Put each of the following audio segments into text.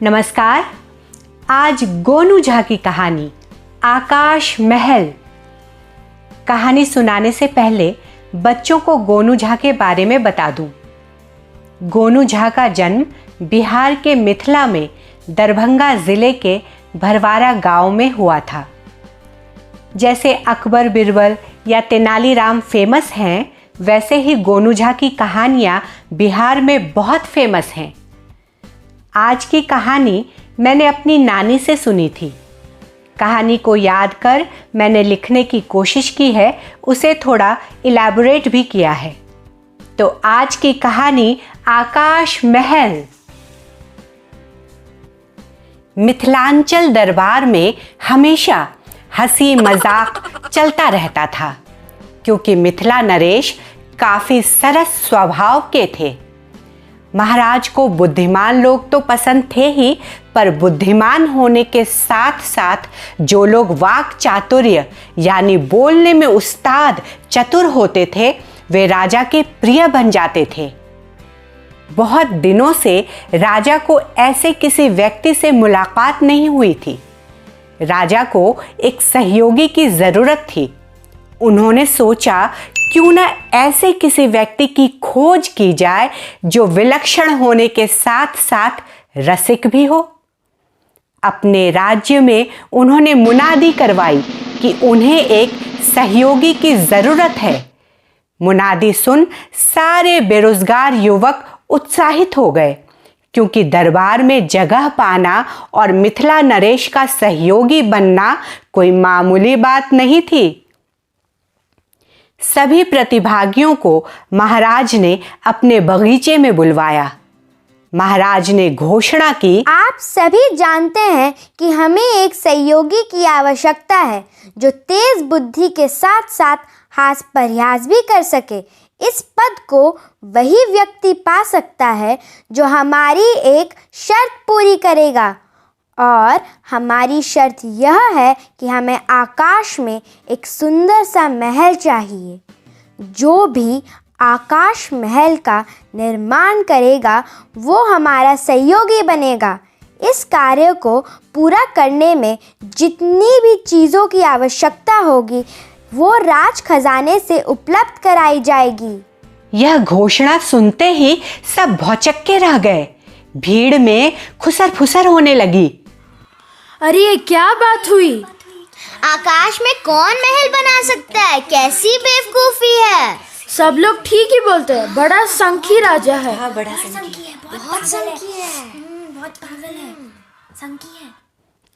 नमस्कार। आज गोनू झा की कहानी आकाश महल। कहानी सुनाने से पहले बच्चों को गोनू झा के बारे में बता दूं। गोनू झा का जन्म बिहार के मिथिला में दरभंगा जिले के भरवारा गांव में हुआ था। जैसे अकबर बिरबल या तेनालीराम फेमस हैं, वैसे ही गोनू झा की कहानियां बिहार में बहुत फेमस हैं। आज की कहानी मैंने अपनी नानी से सुनी थी। कहानी को याद कर मैंने लिखने की कोशिश की है, उसे थोड़ा इलैबोरेट भी किया है। तो आज की कहानी आकाश महल। मिथिलांचल दरबार में हमेशा हंसी मजाक चलता रहता था, क्योंकि मिथिला नरेश काफी सरस स्वभाव के थे। महाराज को बुद्धिमान लोग तो पसंद थे ही, पर बुद्धिमान होने के साथ साथ जो लोग वाक चातुर्य यानी बोलने में उस्ताद चतुर होते थे, वे राजा के प्रिय बन जाते थे। बहुत दिनों से राजा को ऐसे किसी व्यक्ति से मुलाकात नहीं हुई थी। राजा को एक सहयोगी की जरूरत थी। उन्होंने सोचा, क्यों न ऐसे किसी व्यक्ति की खोज की जाए जो विलक्षण होने के साथ साथ रसिक भी हो। अपने राज्य में उन्होंने मुनादी करवाई कि उन्हें एक सहयोगी की जरूरत है। मुनादी सुन सारे बेरोजगार युवक उत्साहित हो गए, क्योंकि दरबार में जगह पाना और मिथिला नरेश का सहयोगी बनना कोई मामूली बात नहीं थी। सभी प्रतिभागियों को महाराज ने अपने बगीचे में बुलवाया। महाराज ने घोषणा की, आप सभी जानते हैं कि हमें एक सहयोगी की आवश्यकता है जो तेज बुद्धि के साथ साथ हास प्रयास भी कर सके। इस पद को वही व्यक्ति पा सकता है जो हमारी एक शर्त पूरी करेगा, और हमारी शर्त यह है कि हमें आकाश में एक सुंदर सा महल चाहिए। जो भी आकाश महल का निर्माण करेगा वो हमारा सहयोगी बनेगा। इस कार्य को पूरा करने में जितनी भी चीज़ों की आवश्यकता होगी वो राज खजाने से उपलब्ध कराई जाएगी। यह घोषणा सुनते ही सब भौचक्के रह गए। भीड़ में खुसर फुसर होने लगी। अरे ये क्या बात हुई? आकाश में कौन महल बना सकता है? कैसी बेवकूफी है। सब लोग ठीक ही बोलते हैं। बड़ा संखी राजा है। हाँ, बड़ा संखी है, बहुत संखी है, बहुत पागल है, संखी है।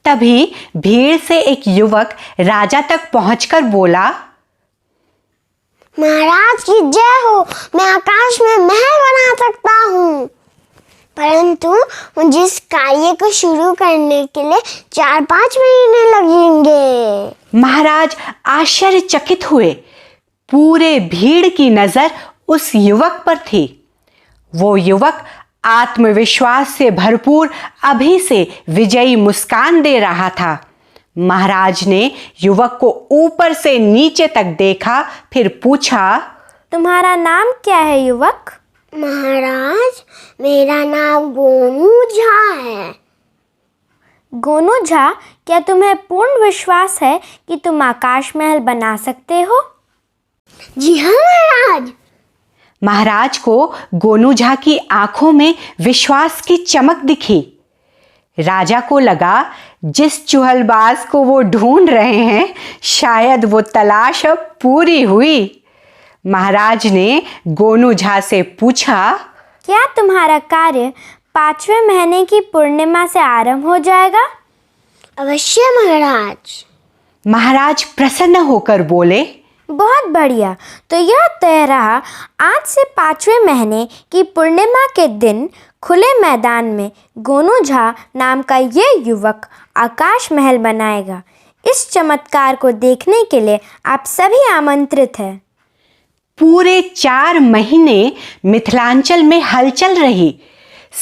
तभी भीड़ से एक युवक राजा तक पहुंचकर बोला, महाराज की जय हो, मैं आकाश में महल बना सकता हूँ, परंतु मुझे इस कार्य को शुरू करने के लिए 4-5 महीने लगेंगे। महाराज आश्चर्यचकित हुए। पूरे भीड़ की नजर उस युवक पर थी। वो युवक आत्मविश्वास से भरपूर अभी से विजयी मुस्कान दे रहा था। महाराज ने युवक को ऊपर से नीचे तक देखा, फिर पूछा, तुम्हारा नाम क्या है युवक? महाराज, मेरा नाम गोनू झा है। गोनू झा, क्या तुम्हें पूर्ण विश्वास है कि तुम आकाश महल बना सकते हो? जी हाँ महाराज। महाराज को गोनू झा की आंखों में विश्वास की चमक दिखी। राजा को लगा, जिस चुहलबाज को वो ढूंढ रहे हैं, शायद वो तलाश अब पूरी हुई। महाराज ने गोनू झा से पूछा, क्या तुम्हारा कार्य 5वें महीने की पूर्णिमा से आरंभ हो जाएगा? अवश्य महाराज। महाराज प्रसन्न होकर बोले, बहुत बढ़िया। तो यह तय रहा, आज से 5वें महीने की पूर्णिमा के दिन खुले मैदान में गोनू झा नाम का ये युवक आकाश महल बनाएगा। इस चमत्कार को देखने के लिए आप सभी आमंत्रित हैं। पूरे 4 महीने मिथिलांचल में हलचल रही।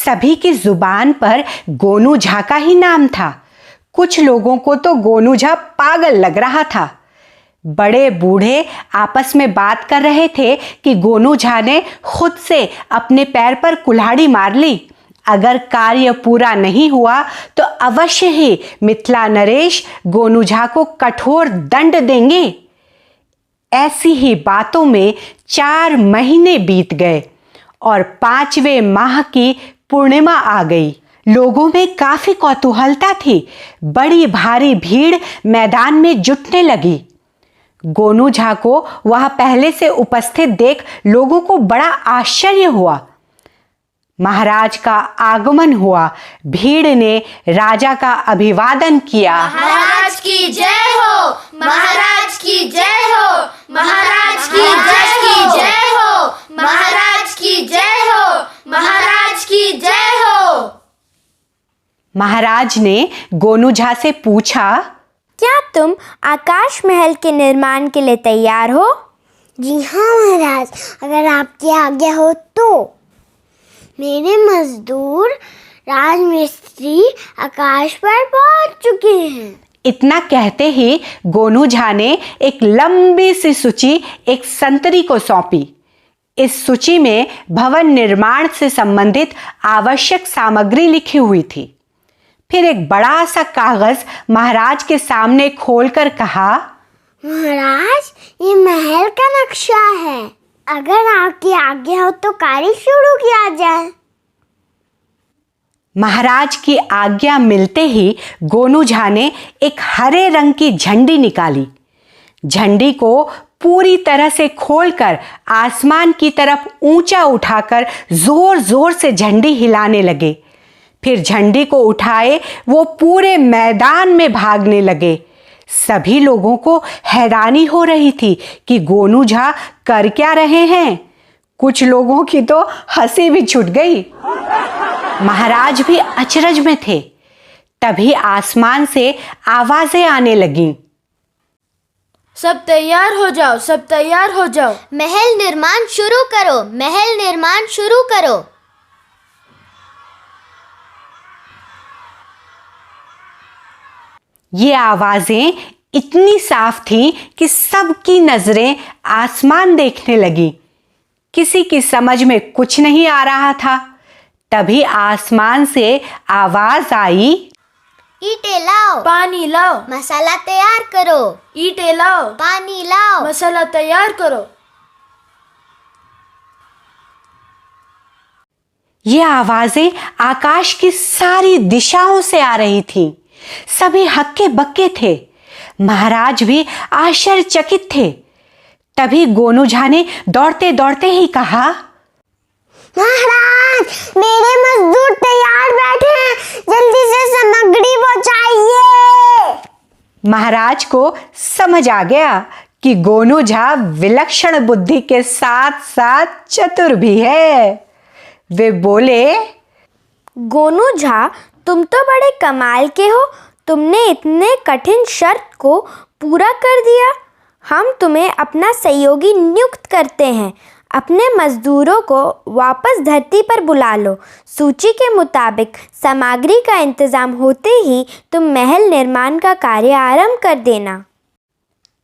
सभी की जुबान पर गोनू झा का ही नाम था। कुछ लोगों को तो गोनू झा पागल लग रहा था। बड़े बूढ़े आपस में बात कर रहे थे कि गोनू झा ने खुद से अपने पैर पर कुल्हाड़ी मार ली। अगर कार्य पूरा नहीं हुआ तो अवश्य ही मिथिला नरेश गोनू झा को कठोर दंड देंगे। ऐसी ही बातों में 4 महीने बीत गए और 5वें माह की पूर्णिमा आ गई। लोगों में काफी कौतूहलता थी। बड़ी भारी भीड़ मैदान में जुटने लगी। गोनू झा को वहां पहले से उपस्थित देख लोगों को बड़ा आश्चर्य हुआ। महाराज का आगमन हुआ। भीड़ ने राजा का अभिवादन किया। महाराज की जय हो, महाराज की जय हो, महाराज की जय हो, महाराज की जय हो, महाराज की जय हो। महाराज ने गोनू झा से पूछा, क्या तुम आकाश महल के निर्माण के लिए तैयार हो? जी हाँ महाराज, अगर आपकी आज्ञा हो तो। मेरे मजदूर राजमिस्त्री आकाश पर पहुंच चुके हैं। इतना कहते ही गोनू झा ने एक लंबी सी सूची एक संतरी को सौंपी। इस सूची में भवन निर्माण से संबंधित आवश्यक सामग्री लिखी हुई थी। फिर एक बड़ा सा कागज महाराज के सामने खोलकर कहा, महाराज, ये महल का नक्शा है। अगर आपकी आज्ञा हो तो कार्य शुरू किया जाए। महाराज की आज्ञा मिलते ही गोनू झा ने एक हरे रंग की झंडी निकाली। झंडी को पूरी तरह से खोलकर आसमान की तरफ ऊंचा उठाकर जोर जोर से झंडी हिलाने लगे। फिर झंडी को उठाए वो पूरे मैदान में भागने लगे। सभी लोगों को हैरानी हो रही थी कि गोनू झा कर क्या रहे हैं। कुछ लोगों की तो हंसी भी छूट गई। महाराज भी अचरज में थे। तभी आसमान से आवाजें आने लगीं। सब तैयार हो जाओ, सब तैयार हो जाओ। महल निर्माण शुरू करो, महल निर्माण शुरू करो। ये आवाजें इतनी साफ थीं कि सबकी नजरें आसमान देखने लगी। किसी की समझ में कुछ नहीं आ रहा था। तभी आसमान से आवाज आई, ईंटें लाओ, पानी लाओ, मसाला तैयार करो। ईंटें लाओ, पानी लाओ, मसाला तैयार करो। ये आवाजें आकाश की सारी दिशाओं से आ रही थीं। सभी हक्के बक्के थे। महाराज भी आश्चर्यचकित थे। तभी गोनू झा ने दौड़ते दौड़ते ही कहा, महाराज, मेरे मजदूर तैयार बैठे हैं, जल्दी से सामग्री पहुंचाइए। महाराज को समझ आ गया कि गोनू झा विलक्षण बुद्धि के साथ साथ चतुर भी है। वे बोले, गोनू झा, तुम तो बड़े कमाल के हो। तुमने इतने कठिन शर्त को पूरा कर दिया। हम तुम्हें अपना सहयोगी नियुक्त करते हैं। अपने मजदूरों को वापस धरती पर बुला लो। सूची के मुताबिक सामग्री का इंतजाम होते ही तुम महल निर्माण का कार्य आरंभ कर देना।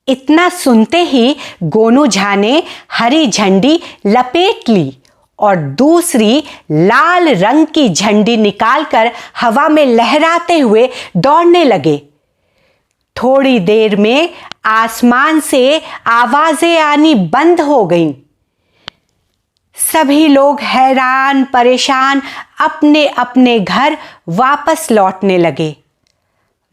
इतना सुनते ही गोनू झा ने हरी झंडी लपेट ली और दूसरी लाल रंग की झंडी निकालकर हवा में लहराते हुए दौड़ने लगे। थोड़ी देर में आसमान से आवाजें आनी बंद हो गईं। सभी लोग हैरान परेशान अपने अपने घर वापस लौटने लगे।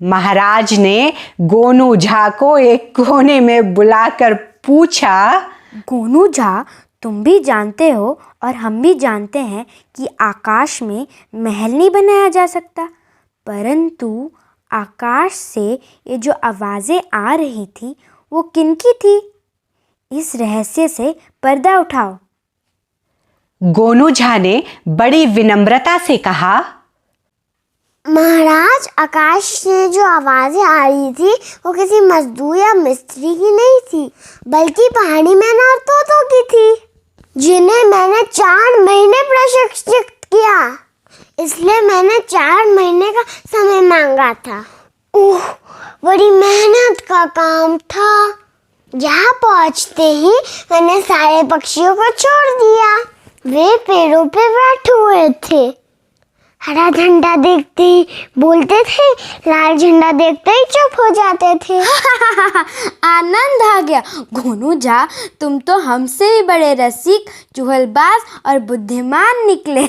महाराज ने गोनू झा को एक कोने में बुलाकर पूछा, गोनू झा, तुम भी जानते हो और हम भी जानते हैं कि आकाश में महल नहीं बनाया जा सकता, परंतु आकाश से ये जो आवाज़ें आ रही थी वो किनकी थी? इस रहस्य से पर्दा उठाओ। गोनू झा ने बड़ी विनम्रता से कहा, महाराज, आकाश से जो आवाजें आ रही थी वो किसी मजदूर या मिस्त्री की नहीं थी, बल्कि पहाड़ी मेहनतों की थी, जिन्हें मैंने 4 महीने प्रशिक्षित किया। इसलिए मैंने 4 महीने का समय मांगा था। ओह, बड़ी मेहनत का काम था। यहाँ पहुँचते ही मैंने सारे पक्षियों को छोड़ दिया। वे पेड़ों पे बैठे हुए थे। हरा झंडा देखते ही बोलते थे, लाल झंडा देखते ही चुप हो जाते थे। आनंद आ गया। गोनू झा, तुम तो हमसे भी बड़े रसिक, चुहलबाज और बुद्धिमान निकले।